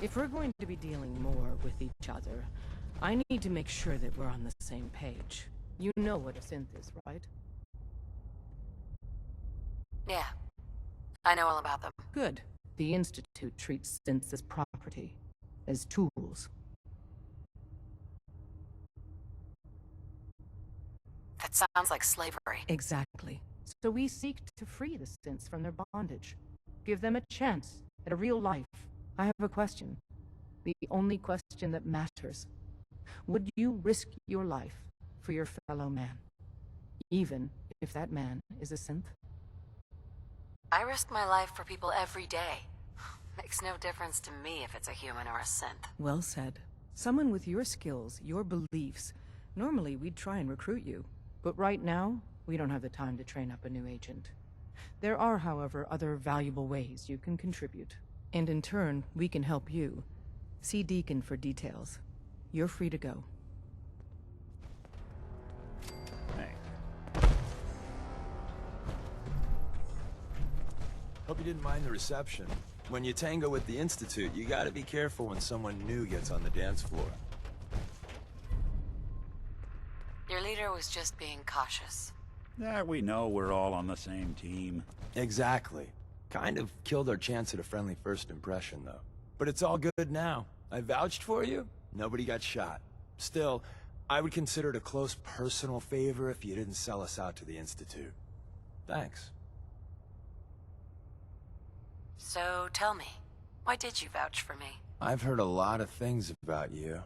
If we're going to be dealing more with each other, I need to make sure that we're on the same page. You know what a synth is, right? Yeah. I know all about them. Good. The Institute treats synths as property, as tools. That sounds like slavery. Exactly. So we seek to free the synths from their bondage. Give them a chance at a real life. I have a question. The only question that matters. Would you risk your life for your fellow man? Even if that man is a synth? I risk my life for people every day. Makes no difference to me if it's a human or a synth. Well said. Someone with your skills, your beliefs. Normally we'd try and recruit you. But right now, we don't have the time to train up a new agent. There are, however, other valuable ways you can contribute. And in turn, we can help you. See Deacon for details. You're free to go. Hey. Hope you didn't mind the reception. When you tango with the Institute, you gotta be careful when someone new gets on the dance floor. Your leader was just being cautious. Yeah, we know we're all on the same team. Exactly. Kind of killed our chance at a friendly first impression, though. But it's all good now. I vouched for you. Nobody got shot. Still, I would consider it a close personal favor if you didn't sell us out to the Institute. Thanks. So tell me, why did you vouch for me? I've heard a lot of things about you.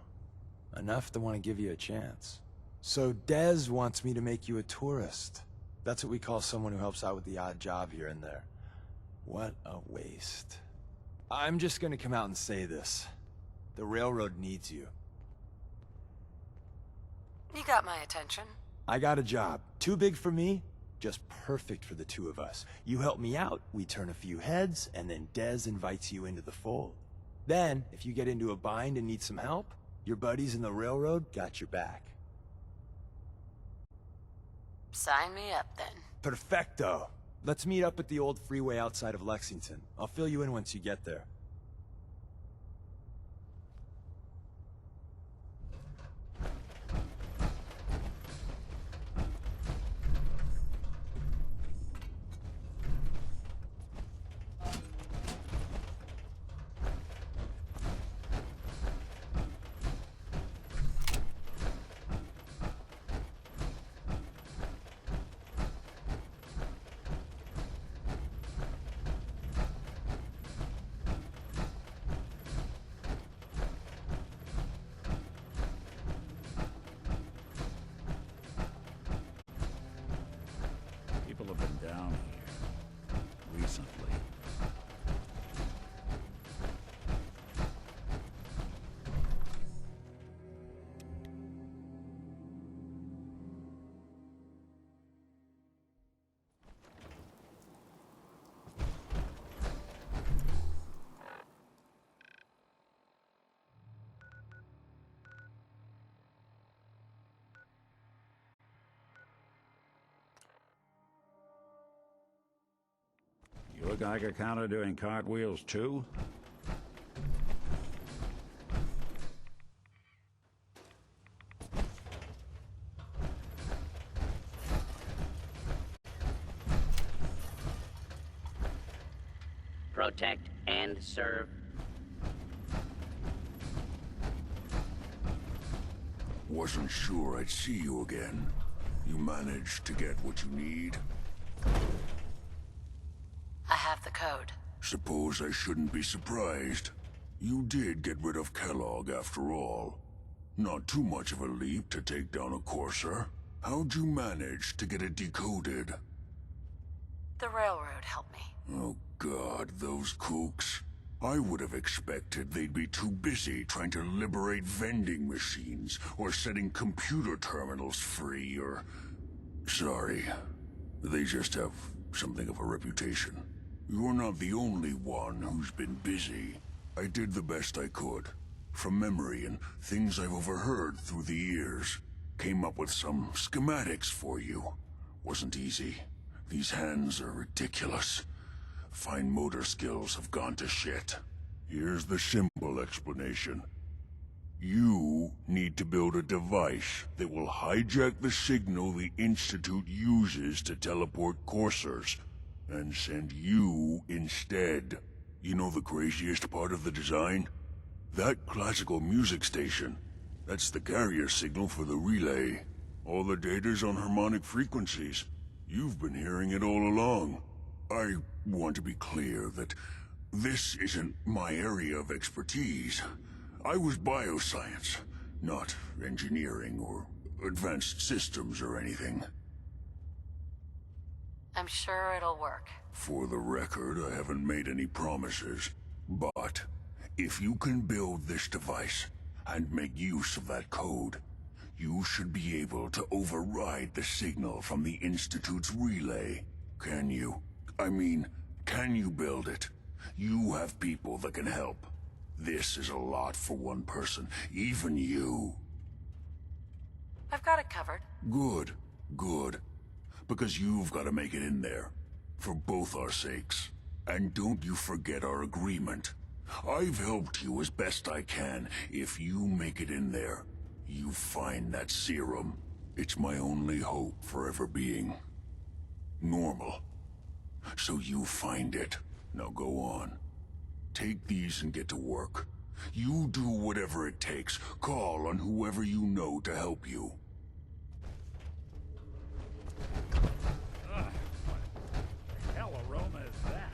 Enough to want to give you a chance. So Dez wants me to make you a tourist. That's what we call someone who helps out with the odd job here and there. What a waste. I'm just gonna come out and say this. The railroad needs you. You got my attention. I got a job. Too big for me, just perfect for the two of us. You help me out, we turn a few heads, and then Dez invites you into the fold. Then, if you get into a bind and need some help, your buddies in the railroad got your back. Sign me up, then. Perfecto. Let's meet up at the old freeway outside of Lexington. I'll fill you in once you get there. People have been down here recently. You a Geiger counter doing cartwheels too? Protect and serve. Wasn't sure I'd see you again. You managed to get what you need? I have the code. Suppose I shouldn't be surprised. You did get rid of Kellogg after all. Not too much of a leap to take down a Courser. How'd you manage to get it decoded? The railroad helped me. Oh God, those kooks. I would have expected they'd be too busy trying to liberate vending machines, or setting computer terminals free, or... Sorry. They just have something of a reputation. You're not the only one who's been busy. I did the best I could. From memory and things I've overheard through the years. came up with some schematics for you. Wasn't easy. These hands are ridiculous. Fine motor skills have gone to shit. Here's the simple explanation. You need to build a device that will hijack the signal the Institute uses to teleport coursers, and send you instead. You know the craziest part of the design? That classical music station. That's the carrier signal for the relay. All the data's on harmonic frequencies. You've been hearing it all along. I want to be clear that this isn't my area of expertise. I was bioscience, not engineering or advanced systems or anything. I'm sure it'll work. For the record, I haven't made any promises. But if you can build this device and make use of that code, you should be able to override the signal from the Institute's relay. Can you? I mean, can you build it? You have people that can help. This is a lot for one person, even you. I've got it covered. Good, good. Because you've got to make it in there. For both our sakes. And don't you forget our agreement. I've helped you as best I can. If you make it in there, you find that serum. It's my only hope for ever being normal. So you find it. Now go on. Take these and get to work. You do whatever it takes. Call on whoever you know to help you. What the hell aroma is that?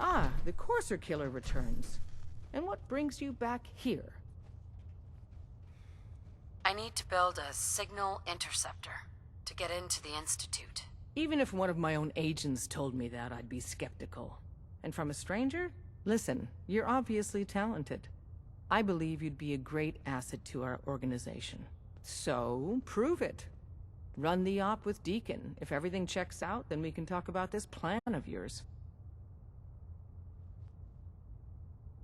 Ah, the Courser Killer returns. And what brings you back here? I need to build a signal interceptor to get into the Institute. Even if one of my own agents told me that, I'd be skeptical. And from a stranger? Listen, you're obviously talented. I believe you'd be a great asset to our organization. So, prove it. Run the op with Deacon. If everything checks out, then we can talk about this plan of yours.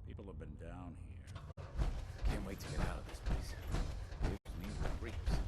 People have been down here. Can't wait to get out of this place. Gives me the creeps.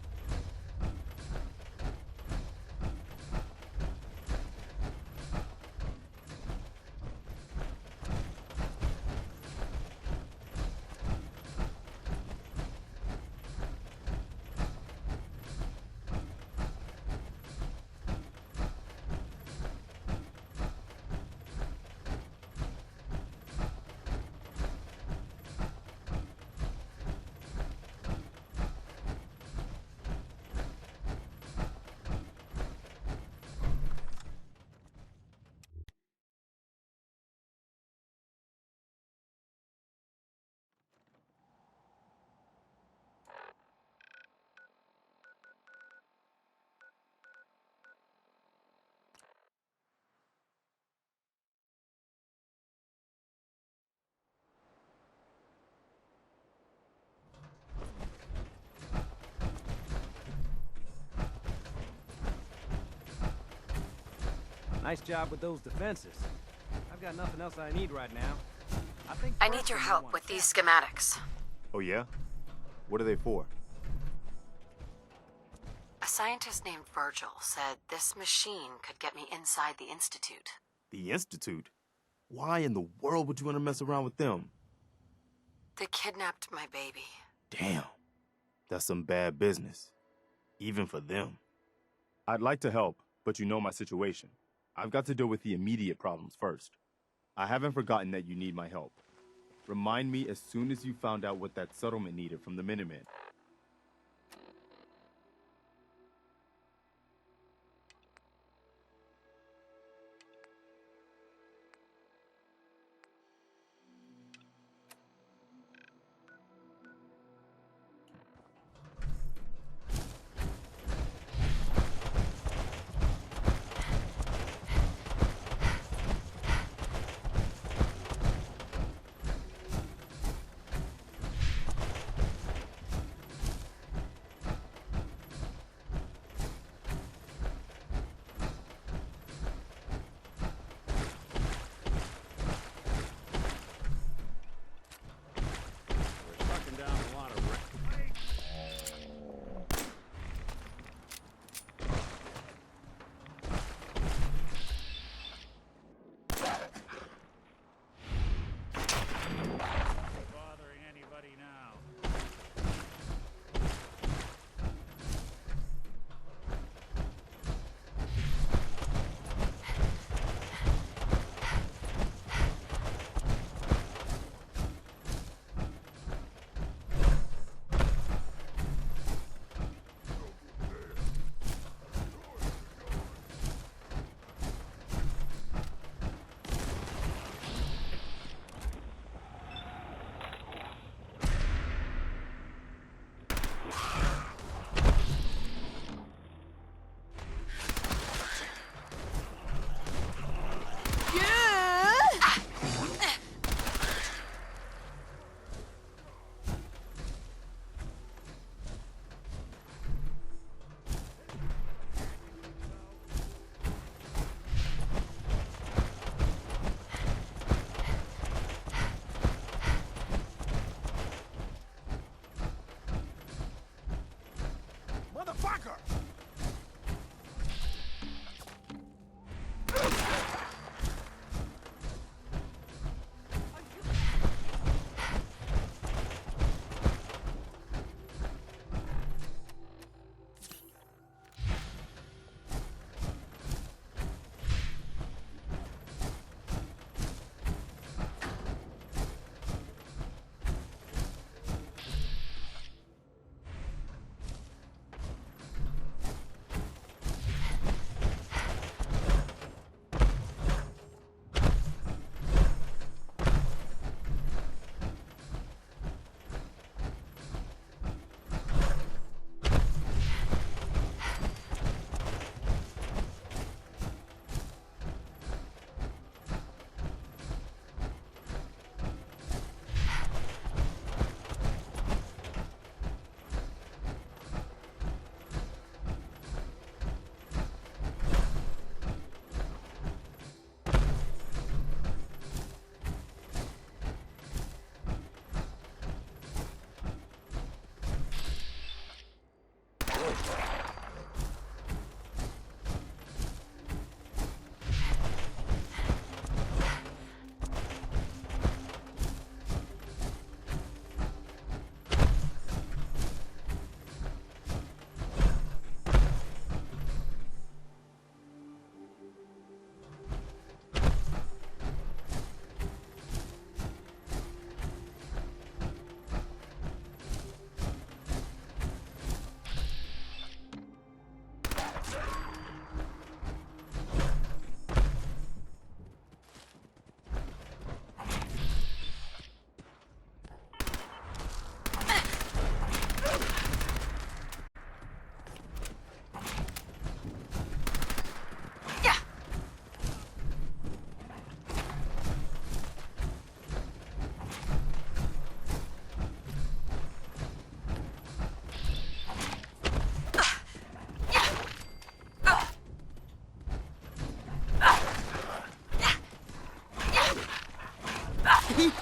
Nice job with those defenses. I've got nothing else I need right now. I need your help with these schematics. Oh yeah? What are they for? A scientist named Virgil said this machine could get me inside the Institute. The Institute? Why in the world would you want to mess around with them? They kidnapped my baby. Damn. That's some bad business. Even for them. I'd like to help, but you know my situation. I've got to deal with the immediate problems first. I haven't forgotten that you need my help. Remind me as soon as you found out what that settlement needed from the Minutemen.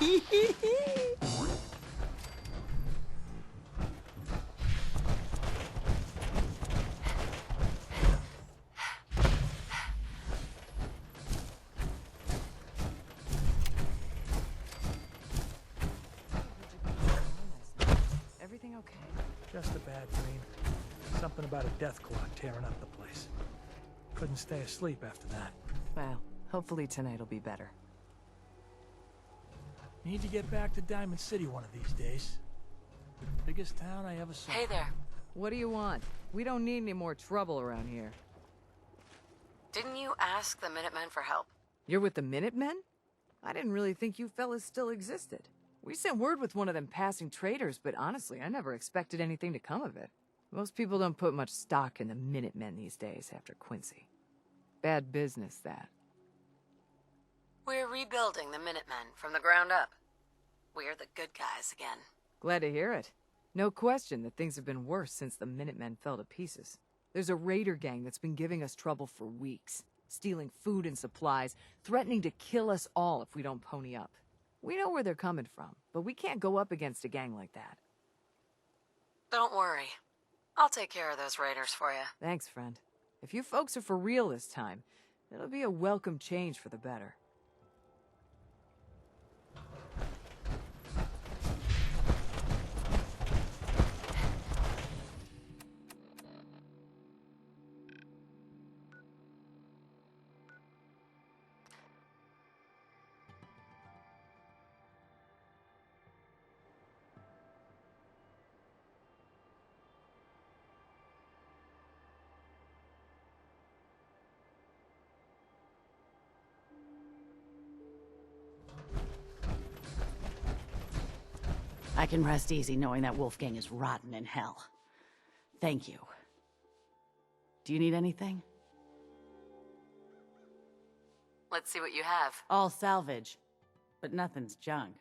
Everything okay? Just a bad dream. Something about a death clock tearing up the place. Couldn't stay asleep after that. Well, hopefully tonight will be better. Need to get back to Diamond City one of these days. Biggest town I ever saw. Hey there. What do you want? We don't need any more trouble around here. Didn't you ask the Minutemen for help? You're with the Minutemen? I didn't really think you fellas still existed. We sent word with one of them passing traders, but honestly, I never expected anything to come of it. Most people don't put much stock in the Minutemen these days after Quincy. Bad business, that. We're rebuilding the Minutemen from the ground up. We're the good guys again. Glad to hear it. No question that things have been worse since the Minutemen fell to pieces. There's a raider gang that's been giving us trouble for weeks, stealing food and supplies, threatening to kill us all if we don't pony up. We know where they're coming from, but we can't go up against a gang like that. Don't worry. I'll take care of those raiders for you. Thanks, friend. If you folks are for real this time, it'll be a welcome change for the better. I can rest easy knowing that Wolfgang is rotten in hell. Thank you. Do you need anything? Let's see what you have. All salvage, but nothing's junk.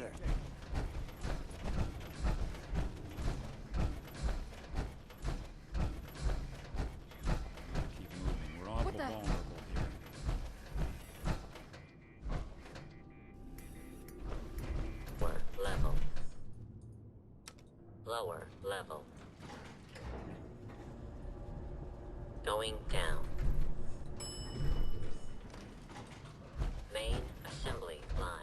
Sure. Keep moving. We're awful vulnerable here. Work level. Lower level. Going down. Main assembly line.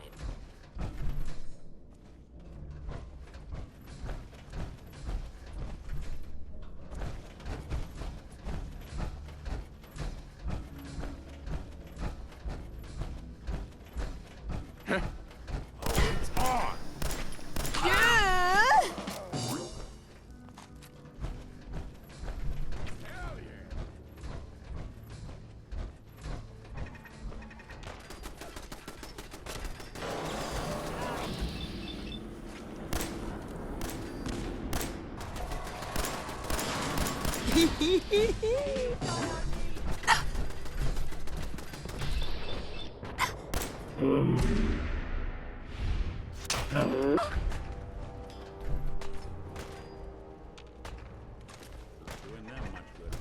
Doing them much good.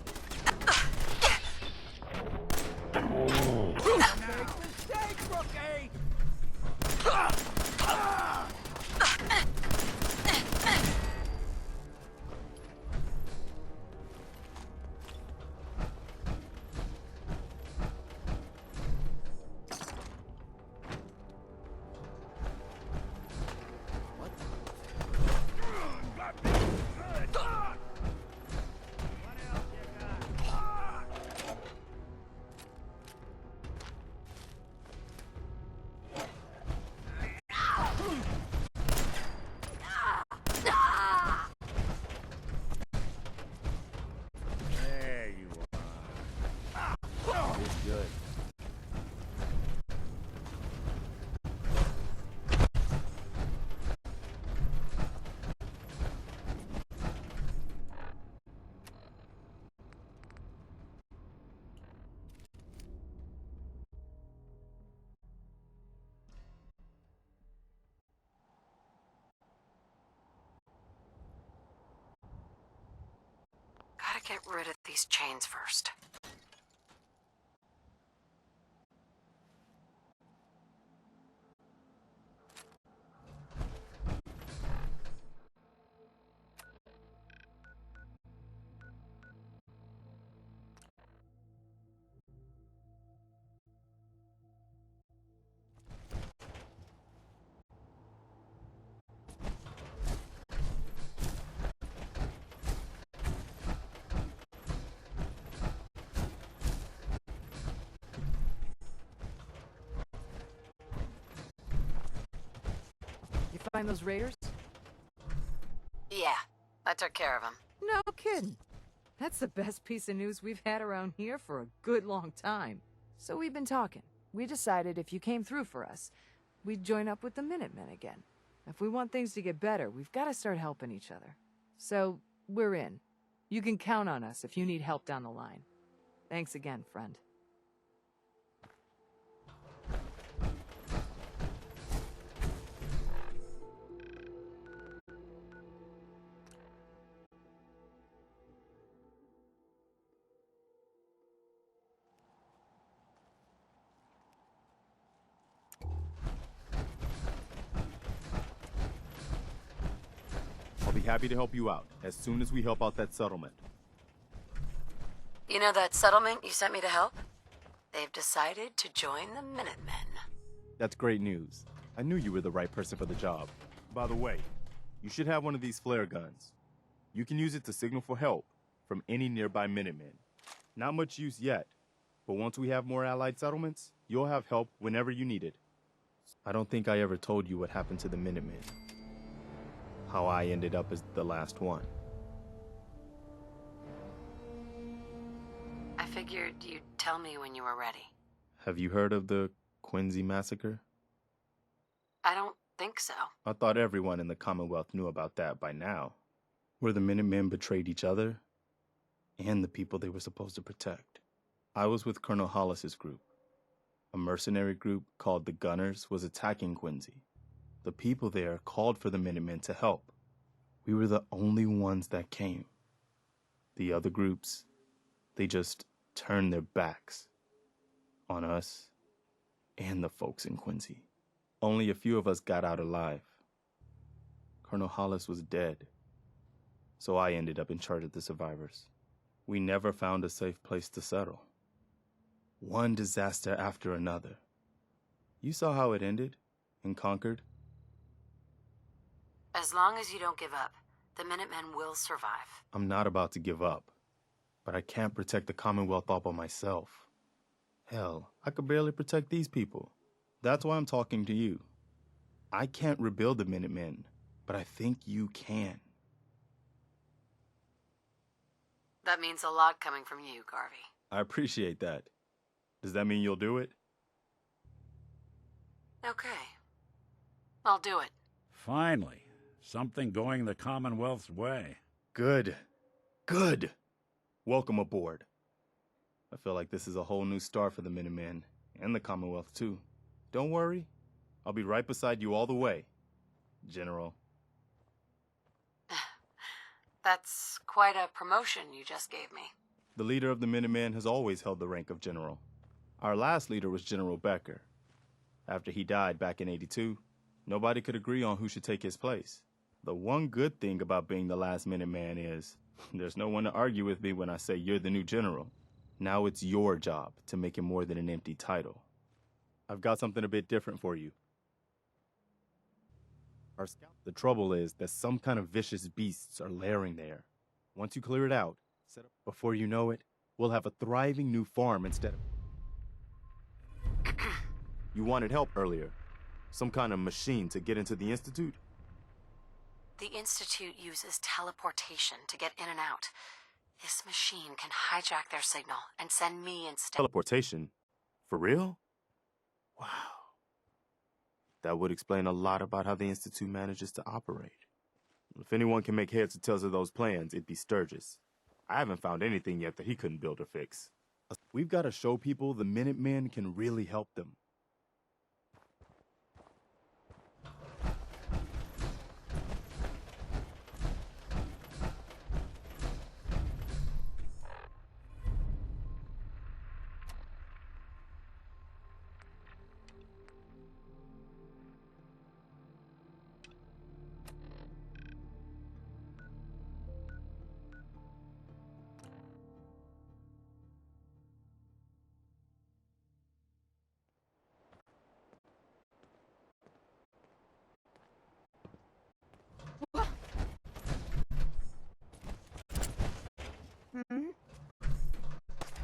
There you are. It's good. Gotta get rid of these chains first. You find those raiders? Yeah, I took care of them. No kidding. That's the best piece of news we've had around here for a good long time. So we've been talking. We decided if you came through for us, we'd join up with the Minutemen again. If we want things to get better, we've got to start helping each other. So, we're in. You can count on us if you need help down the line. Thanks again, friend. I'll be happy to help you out as soon as we help out that settlement. You know that settlement you sent me to help? They've decided to join the Minutemen. That's great news. I knew you were the right person for the job. By the way, you should have one of these flare guns. You can use it to signal for help from any nearby Minutemen. Not much use yet, but once we have more allied settlements, you'll have help whenever you need it. I don't think I ever told you what happened to the Minutemen. How I ended up as the last one. I figured you'd tell me when you were ready. Have you heard of the Quincy massacre? I don't think so. I thought everyone in the Commonwealth knew about that by now. Where the Minutemen betrayed each other and the people they were supposed to protect. I was with Colonel Hollis's group. A mercenary group called the Gunners was attacking Quincy. The people there called for the Minutemen to help. We were the only ones that came. The other groups, they just turned their backs on us and the folks in Quincy. Only a few of us got out alive. Colonel Hollis was dead, so I ended up in charge of the survivors. We never found a safe place to settle. One disaster after another. You saw how it ended in Concord? As long as you don't give up, the Minutemen will survive. I'm not about to give up, but I can't protect the Commonwealth all by myself. Hell, I could barely protect these people. That's why I'm talking to you. I can't rebuild the Minutemen, but I think you can. That means a lot coming from you, Garvey. I appreciate that. Does that mean you'll do it? Okay. I'll do it. Finally, something going the Commonwealth's way. Good. Good. Welcome aboard. I feel like this is a whole new start for the Minutemen, and the Commonwealth, too. Don't worry. I'll be right beside you all the way, General. That's quite a promotion you just gave me. The leader of the Minutemen has always held the rank of General. Our last leader was General Becker. After he died back in '82, nobody could agree on who should take his place. The one good thing about being the last Minuteman is there's no one to argue with me when I say you're the new general. Now it's your job to make it more than an empty title. I've got something a bit different for you. The trouble is that some kind of vicious beasts are lairing there. Once you clear it out, before you know it, we'll have a thriving new farm instead of... You wanted help earlier. Some kind of machine to get into the Institute? The Institute uses teleportation to get in and out. This machine can hijack their signal and send me instead. Teleportation? For real? Wow. That would explain a lot about how the Institute manages to operate. If anyone can make heads or tails of those plans, it'd be Sturgis. I haven't found anything yet that he couldn't build or fix. We've got to show people the Minutemen can really help them.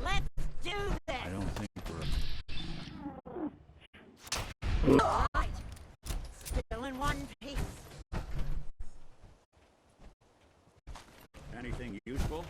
Let's do this! I don't think we're... Right. Still in one piece. Anything useful?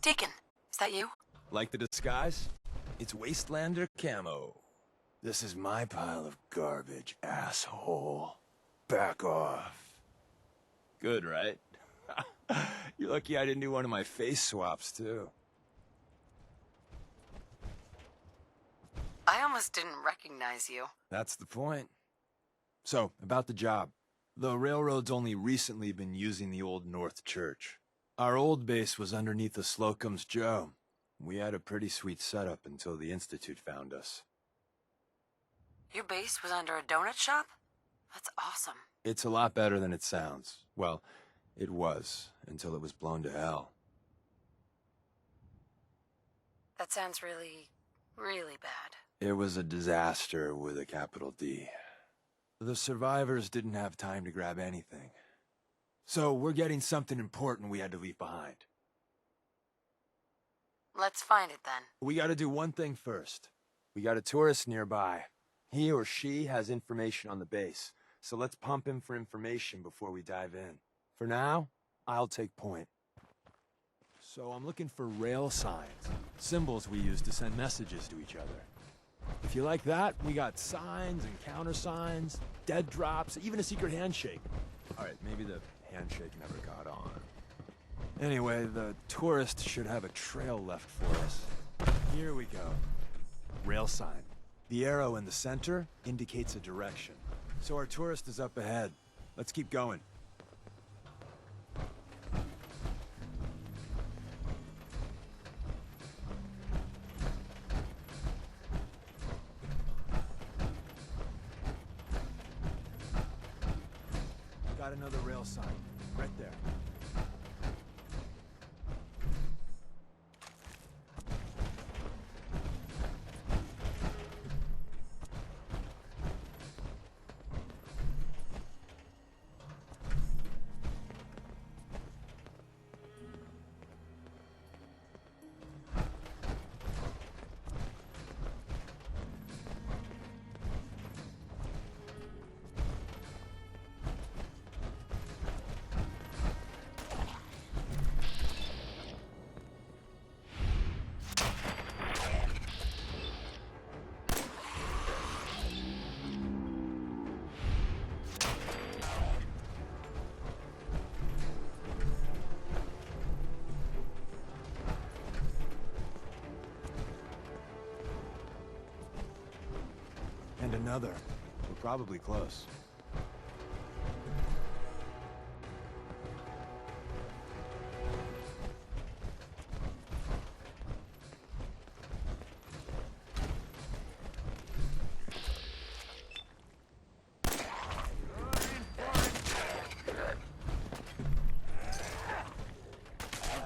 Deacon, is that you? Like the disguise? It's Wastelander camo. This is my pile of garbage, asshole. Back off. Good, right? You're lucky I didn't do one of my face swaps, too. I almost didn't recognize you. That's the point. So, about the job. The railroad's only recently been using the old North Church. Our old base was underneath the Slocum's Joe. We had a pretty sweet setup until the Institute found us. Your base was under a donut shop? That's awesome. It's a lot better than it sounds. Well, it was, until it was blown to hell. That sounds really, really bad. It was a disaster with a capital D. The survivors didn't have time to grab anything. So we're getting something important we had to leave behind. Let's find it then. We gotta do one thing first. We got a tourist nearby. He or she has information on the base, so let's pump him for information before we dive in. For now, I'll take point. So I'm looking for rail signs, symbols we use to send messages to each other. If you like that, we got signs and countersigns, dead drops, even a secret handshake. Alright, maybe the handshake never got on. Anyway, the tourist should have a trail left for us. Here we go. Rail sign. The arrow in the center indicates a direction. So our tourist is up ahead. Let's keep going. Got another rail sign. Right there. And another. We're probably close.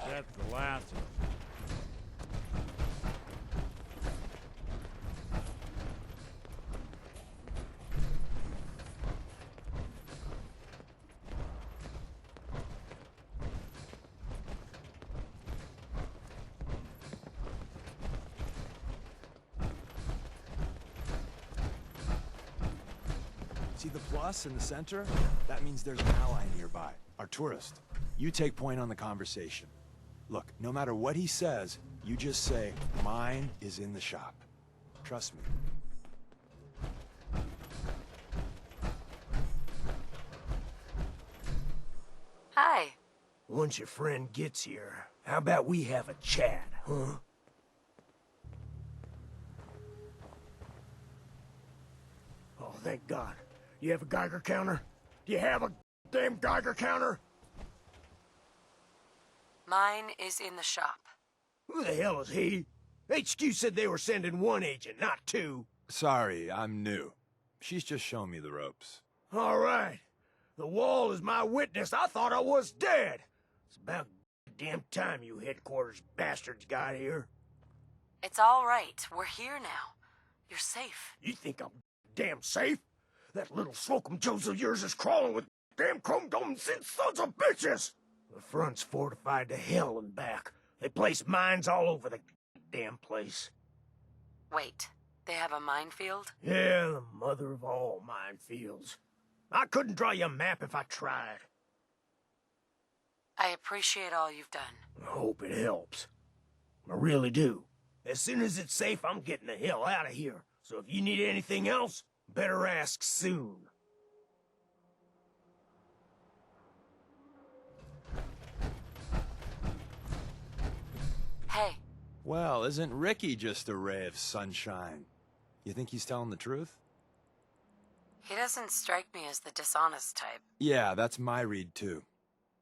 That's the last of them. See the plus in the center? That means there's an ally nearby, our tourist. You take point on the conversation. Look, no matter what he says, you just say, "Mine is in the shop." Trust me. Hi. Once your friend gets here, how about we have a chat, huh? Oh, thank God. You have a Geiger counter? Do you have a damn Geiger counter? Mine is in the shop. Who the hell is he? HQ said they were sending one agent, not two. Sorry, I'm new. She's just showing me the ropes. All right. The wall is my witness. I thought I was dead. It's about damn time you headquarters bastards got here. It's all right. We're here now. You're safe. You think I'm damn safe? That little Slocum Joes of yours is crawling with damn chrome-domed sons of bitches! The front's fortified to hell and back. They place mines all over the damn place. Wait, they have a minefield? Yeah, the mother of all minefields. I couldn't draw you a map if I tried. I appreciate all you've done. I hope it helps. I really do. As soon as it's safe, I'm getting the hell out of here. So if you need anything else, better ask soon. Hey. Well, isn't Ricky just a ray of sunshine? You think he's telling the truth? He doesn't strike me as the dishonest type. Yeah, that's my read too.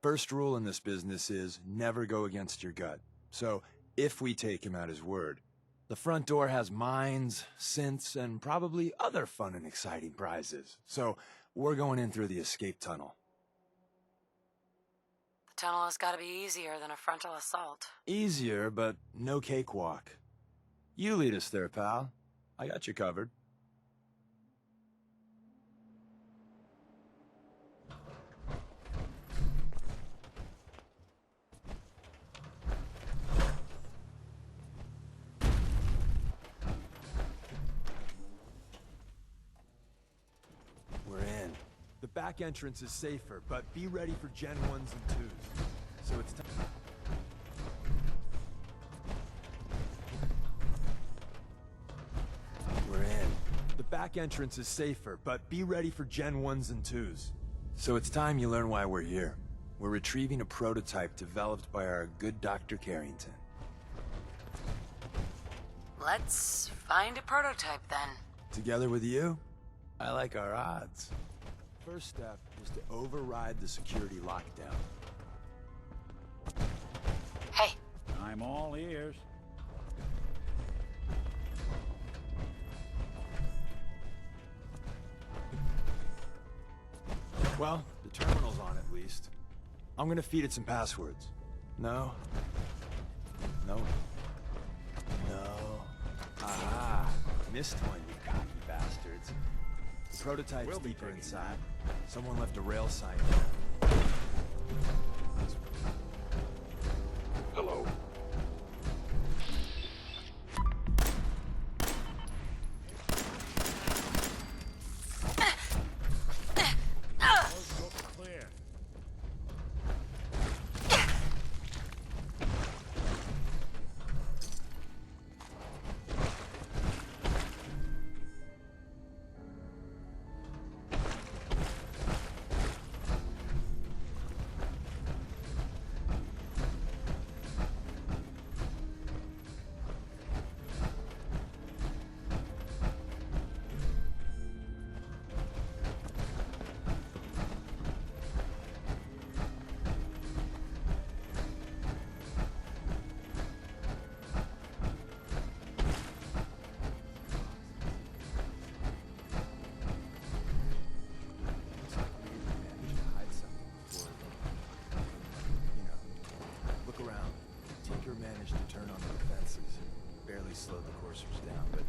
First rule in this business is never go against your gut. So, if we take him at his word, the front door has mines, synths, and probably other fun and exciting prizes. So, we're going in through the escape tunnel. The tunnel has got to be easier than a frontal assault. Easier, but no cakewalk. You lead us there, pal. I got you covered. We're in. The back entrance is safer, but be ready for Gen 1s and 2s. So it's time. We're in. The back entrance is safer, but be ready for Gen 1s and 2s. So it's time you learn why we're here. We're retrieving a prototype developed by our good Dr. Carrington. Let's find a prototype then. Together with you, I like our odds. First step is to override the security lockdown. Hey. I'm all ears. Well, the terminal's on at least. I'm gonna feed it some passwords. No. No. No. Aha. Missed one, you cocky bastards. The prototype's deeper inside. Someone left a rail sign there. Hello. Clear. Managed to turn on the defenses. Barely slowed the coursers down, but...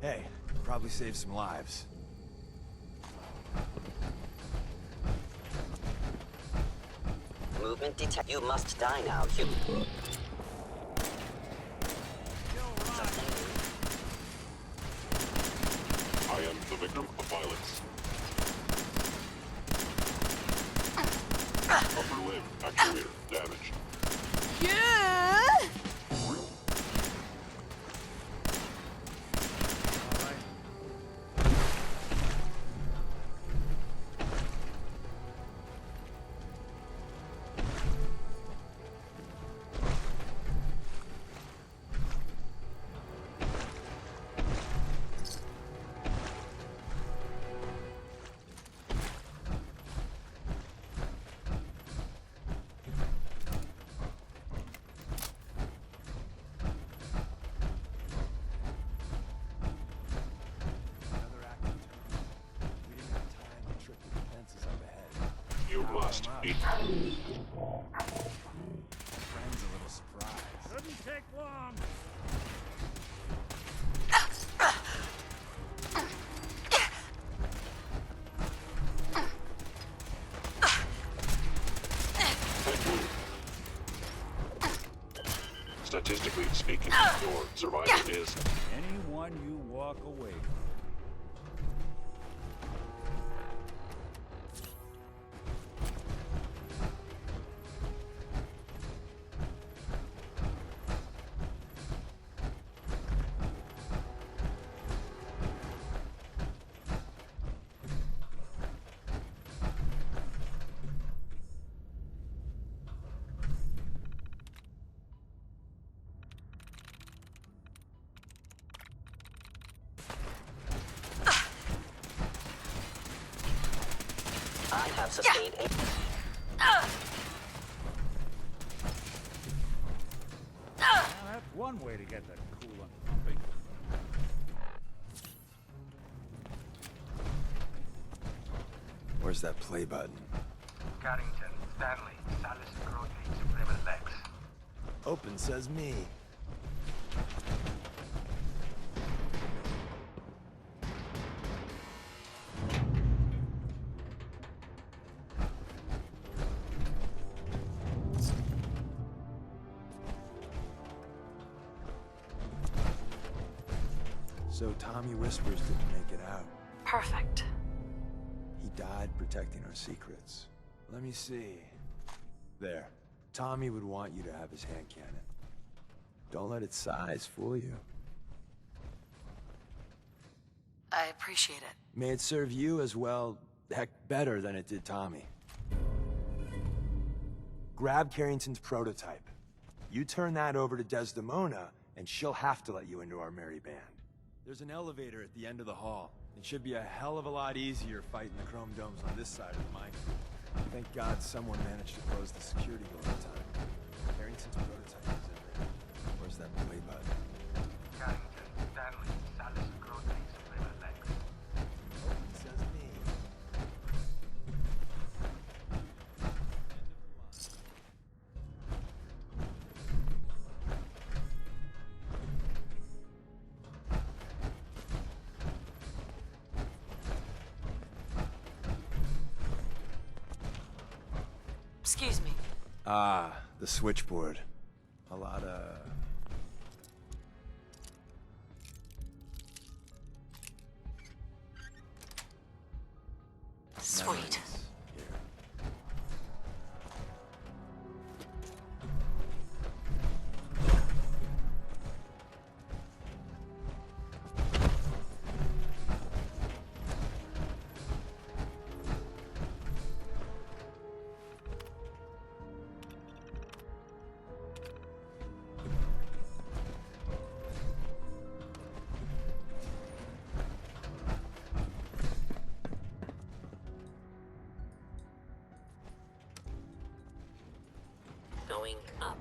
Hey, probably saved some lives. Movement detect. You must die now, I am the victim of violence. Upper limb actuator damaged. Yeah! You must be. Friend's a little surprised. Shouldn't take long. Statistically speaking, your survival is Anyone you walk away from. I have sustained a... Now, that's one way to get the coolant pumping. Where's that play button? Cottington, Open says me. So Tommy Whispers didn't make it out. Perfect. He died protecting our secrets. Let me see. There. Tommy would want you to have his hand cannon. Don't let its size fool you. I appreciate it. May it serve you as well, heck, better than it did Tommy. Grab Carrington's prototype. You turn that over to Desdemona, and she'll have to let you into our merry band. There's an elevator at the end of the hall. It should be a hell of a lot easier fighting the chrome domes on this side of the mine. Thank God someone managed to close the security door in time. Carrington's prototype is in there. Where's that play button? Carrington, Stanley, Salis, Grotley, Suprema Lex. Open says me. Excuse me. Ah, the switchboard. A lot of... Sweet. memories here. Going up.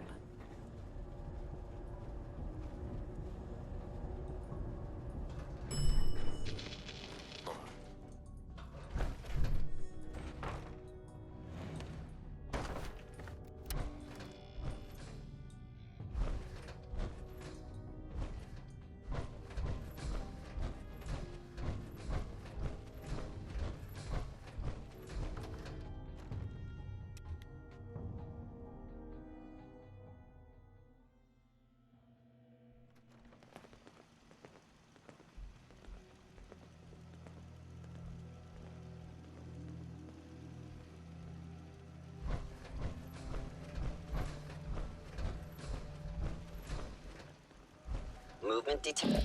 Movement detected.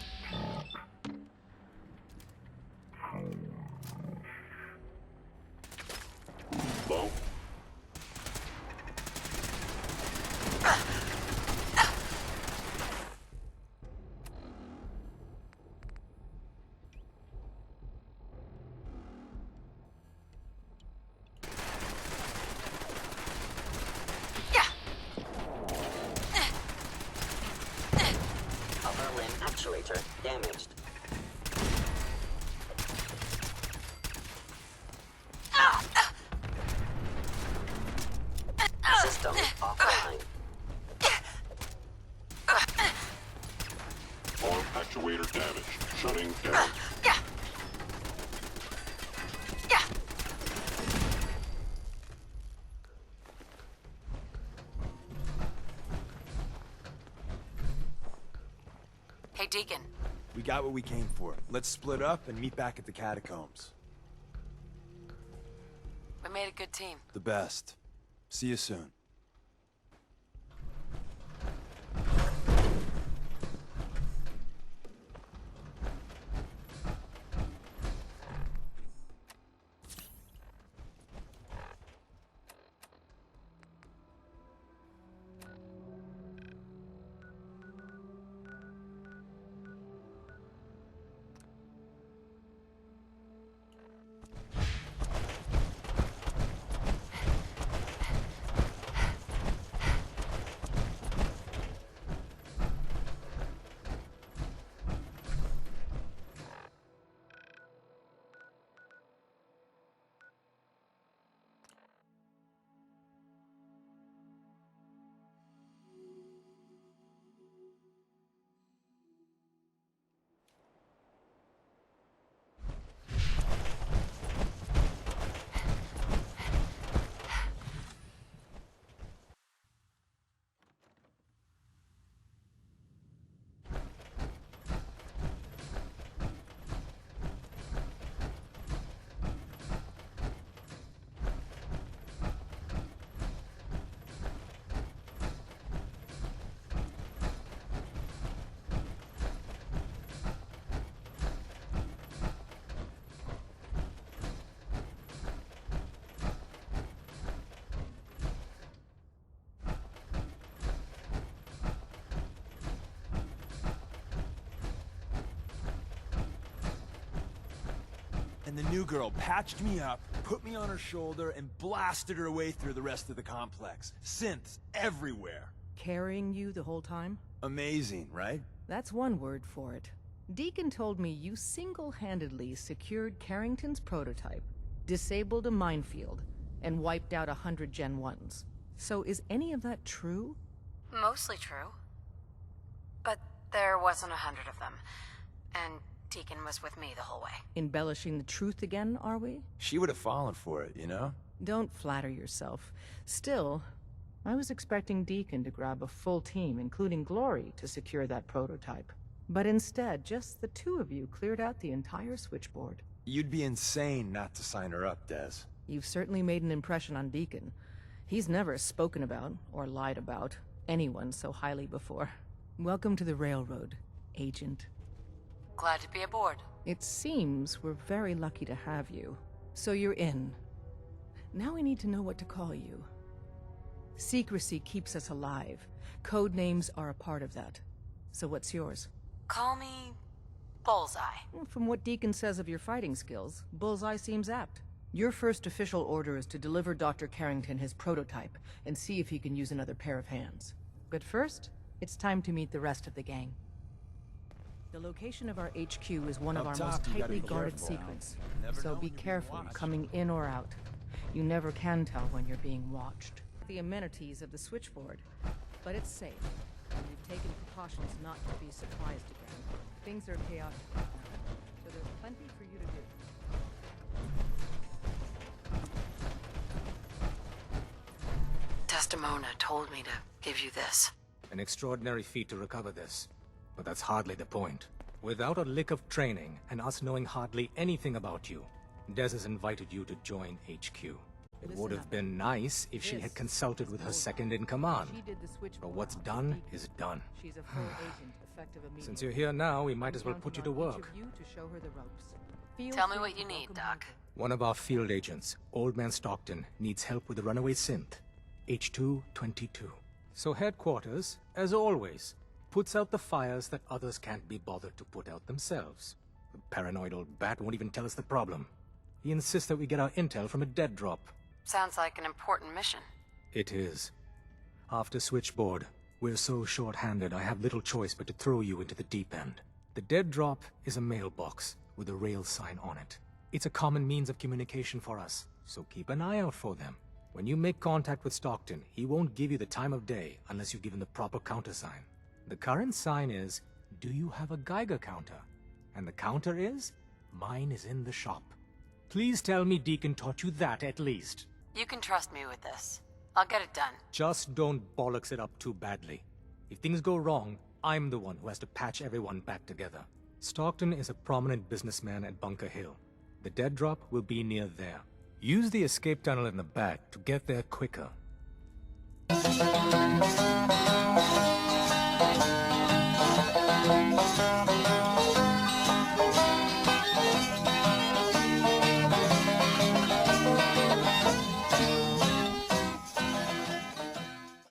Bo? Upper limb actuator damaged. System offline. Arm actuator damaged. Shutting down. Hey, Deacon. We got what we came for. Let's split up and meet back at the catacombs. We made a good team. The best. See you soon. and the new girl patched me up, put me on her shoulder, and blasted her way through the rest of the complex. Synths everywhere. Carrying you the whole time? Amazing, right? That's one word for it. Deacon told me you single-handedly secured Carrington's prototype, disabled a minefield, and wiped out 100 Gen 1s. So is any of that true? Mostly true. But there wasn't 100 of them. And Deacon was with me the whole way. Embellishing the truth again, are we? She would have fallen for it, you know? Don't flatter yourself. Still, I was expecting Deacon to grab a full team, including Glory, to secure that prototype. But instead, just the two of you cleared out the entire switchboard. You'd be insane not to sign her up, Des. You've certainly made an impression on Deacon. He's never spoken about, or lied about, anyone so highly before. Welcome to the Railroad, Agent. Glad to be aboard. It seems we're very lucky to have you. So you're in. Now we need to know what to call you. Secrecy keeps us alive. Code names are a part of that. So what's yours? Call me Bullseye. From what Deacon says of your fighting skills, Bullseye seems apt. Your first official order is to deliver Dr. Carrington his prototype and see if he can use another pair of hands. But first, it's time to meet the rest of the gang. The location of our HQ is one of our most tightly guarded secrets, so be careful coming in or out. You never can tell when you're being watched. The amenities of the switchboard, but it's safe, and we've taken precautions not to be surprised again. Things are chaotic right now, so there's plenty for you to do. Desdemona told me to give you this. An extraordinary feat to recover this. But that's hardly the point. Without a lick of training, and us knowing hardly anything about you, Des has invited you to join HQ. It would have been nice if she had consulted with her second-in-command. But what's done is done. She's a full agent, effective immediately. Since you're here now, we might as well put you to work. Tell me what you need, Doc. One of our field agents, Old Man Stockton, needs help with the runaway synth, H222. So headquarters, as always, puts out the fires that others can't be bothered to put out themselves. The paranoid old bat won't even tell us the problem. He insists that we get our intel from a dead drop. Sounds like an important mission. It is. After Switchboard, we're so short-handed I have little choice but to throw you into the deep end. The dead drop is a mailbox with a rail sign on it. It's a common means of communication for us, so keep an eye out for them. When you make contact with Stockton, he won't give you the time of day unless you give him the proper countersign. The current sign is, do you have a Geiger counter? And the counter is, mine is in the shop. Please tell me Deacon taught you that at least. You can trust me with this. I'll get it done. Just don't bollocks it up too badly. If things go wrong, I'm the one who has to patch everyone back together. Stockton is a prominent businessman at Bunker Hill. The dead drop will be near there. Use the escape tunnel in the back to get there quicker.